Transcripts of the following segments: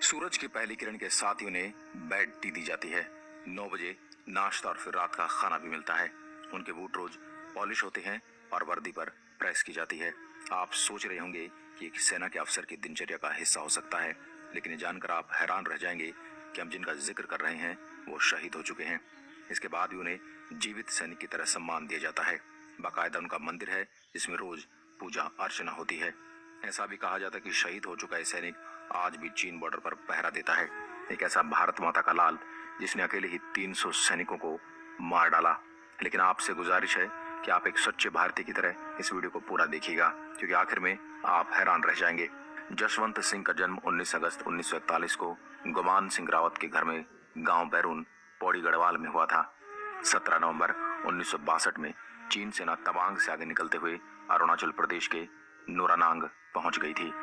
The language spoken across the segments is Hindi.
सूरज की पहली किरण के साथ ही उन्हें बेड टी दी जाती है। 9 बजे नाश्ता और फिर रात का खाना भी मिलता है। उनके बूट रोज पॉलिश होते हैं और वर्दी पर प्रेस की जाती है। आप सोच रहे होंगे कि एक सेना के अफसर की दिनचर्या का हिस्सा हो सकता है, लेकिन ये जानकर आप हैरान रह जाएंगे कि हम जिनका जिक्र कर रहे हैं वो शहीद हो चुके हैं। इसके बाद भी उन्हें जीवित सैनिक की तरह सम्मान दिया जाता है। बाकायदा उनका मंदिर है जिसमें रोज पूजा अर्चना होती है। ऐसा भी कहा जाता है कि शहीद हो चुका है सैनिक आज भी चीन बॉर्डर पर पहरा देता है। एक ऐसा भारत माता का लाल जिसने अकेले ही 300 सैनिकों को मार डाला। लेकिन आपसे गुजारिश है कि आप एक सच्चे भारतीय की तरह इस वीडियो को पूरा देखिएगा, क्योंकि आखिर में आप हैरान रह जाएंगे। जसवंत सिंह का जन्म 19 अगस्त 1941 को गुमान सिंह रावत के घर में गांव बैरून पौड़ी गढ़वाल में हुआ था। 17 नवंबर 1962 में चीन सेना तवांग से आगे निकलते हुए अरुणाचल प्रदेश के नूरानांग पहुंच गई थी।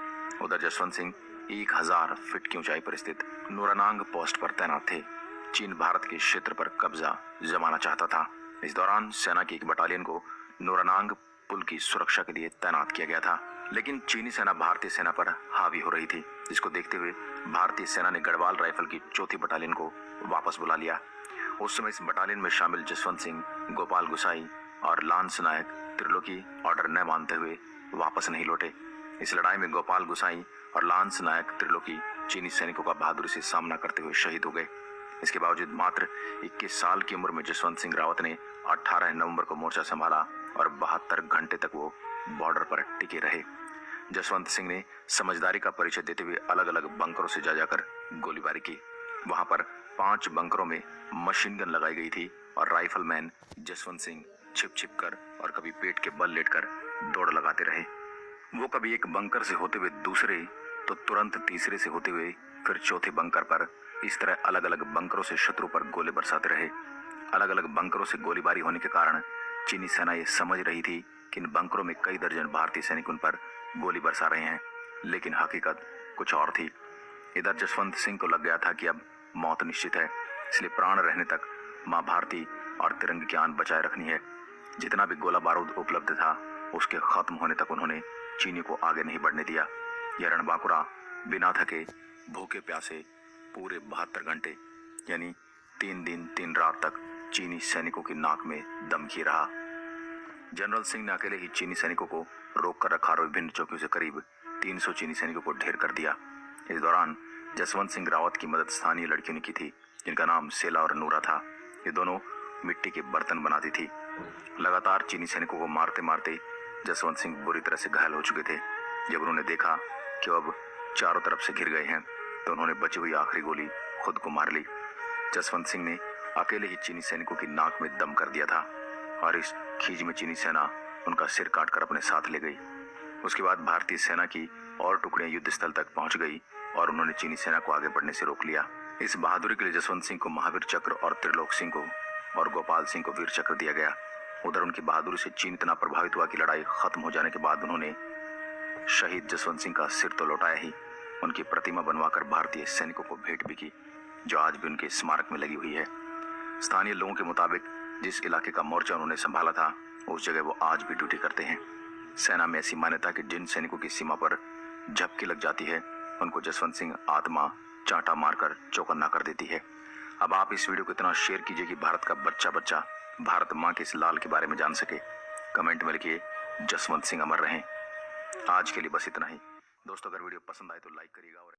उधर जसवंत सिंह 1000 फीट की ऊंचाई पर स्थित नूरानांग पोस्ट पर तैनात थे। चीन भारत के क्षेत्र पर कब्जा जमाना चाहता था। इस दौरान सेना की एक बटालियन को नूरानांग पुल की सुरक्षा के लिए तैनात किया गया था, लेकिन चीनी सेना भारतीय सेना पर हावी हो रही थी, जिसको देखते हुए भारतीय सेना ने गढ़वाल राइफल की 4थी बटालियन को वापस बुला लिया। उस समय इस बटालियन में शामिल जसवंत सिंह, गोपाल गुसाई और लांस नायक त्रिलोकी ऑर्डर न मानते हुए वापस नहीं लौटे। इस लड़ाई में गोपाल गुसाई और लांस नायक त्रिलोकी चीनी सैनिकों का बहादुरी से सामना करते हुए शहीद हो गए। इसके बावजूद मात्र 21 साल की उम्र में जसवंत सिंह रावत ने 18 नवंबर को मोर्चा संभाला और 72 घंटे तक वो बॉर्डर पर टिके रहे। जसवंत सिंह ने समझदारी का परिचय देते हुए अलग अलग बंकरों से जा जाकर गोलीबारी की। वहां पर 5 बंकरों में मशीन गन लगाई गई थी और राइफलमैन जसवंत सिंह छिप छिप कर और कभी पेट के बल लेटकर दौड़ लगाते रहे। वो कभी एक बंकर से होते हुए दूसरे, तो तुरंत तीसरे से होते हुए फिर चौथे बंकर पर, इस तरह अलग अलग बंकरों से शत्रु पर गोले बरसाते रहे। अलग अलग बंकरों से गोलीबारी होने के कारण चीनी सेना ये समझ रही थी कि इन बंकरों में कई दर्जन भारतीय सैनिक उन पर गोली बरसा रहे हैं, लेकिन हकीकत कुछ और थी। इधर जसवंत सिंह को लग गया था कि अब मौत निश्चित है, इसलिए प्राण रहने तक मां भारती और तिरंगे की आन बचाए रखनी है। जितना भी गोला बारूद उपलब्ध था उसके खत्म होने तक उन्होंने चीनी को आगे नहीं बढ़ने दिया। यह रणबांकुरा बिना थके भूखे प्यासे पूरे 72 घंटे यानी 3 दिन 3 रात तक चीनी सैनिकों की नाक में दम ही रहा। जनरल सिंह ने अकेले ही चीनी सैनिकों को रोक कर रखा और विभिन्न चौकियों से करीब 300 चीनी सैनिकों को ढेर कर दिया। इस दौरान जसवंत सिंह रावत की मदद स्थानीय लड़कियों ने की थी, जिनका नाम सेला और नूरा था। ये दोनों मिट्टी के बर्तन बनाती थी। लगातार चीनी सैनिकों को मारते मारते जसवंत सिंह बुरी तरह से घायल हो चुके थे। जब उन्होंने देखा कि अब चारों तरफ से घिर गए हैं, तो उन्होंने बची हुई आखिरी गोली खुद को मार ली। जसवंत सिंह ने अकेले ही चीनी सैनिकों की नाक में दम कर दिया था और इस खींच में चीनी सेना उनका सिर काटकर अपने साथ ले गई। उसके बाद भारतीय सेना की और टुकड़ियां युद्ध स्थल तक पहुंच गई और उन्होंने चीनी सेना को आगे बढ़ने से रोक लिया। इस बहादुरी के लिए जसवंत सिंह को महावीर चक्र और त्रिलोक सिंह को और गोपाल सिंह को वीर चक्र दिया गया। उधर उनकी बहादुरी से चीन इतना प्रभावित हुआ कि लड़ाई खत्म हो जाने के बाद उन्होंने शहीद जसवंत सिंह का सिर तो लौटाया ही, उनकी प्रतिमा बनवाकर भारतीय सैनिकों को भेंट भी की, जो आज भी उनके स्मारक में लगी हुई है। स्थानीय लोगों के मुताबिक जिस इलाके का मोर्चा उन्होंने संभाला था उस जगह वो आज भी ड्यूटी करते हैं। सेना में ऐसी मान्यता कि जिन सैनिकों की सीमा पर झपकी लग जाती है उनको जसवंत सिंह आत्मा चांटा मारकर चौकन्ना कर देती है। अब आप इस वीडियो को इतना शेयर कीजिए कि भारत का बच्चा बच्चा भारत माँ के इस लाल के बारे में जान सके। कमेंट में लिखिए जसवंत सिंह अमर रहें। आज के लिए बस इतना ही दोस्तों। अगर वीडियो पसंद आए तो लाइक करिएगा और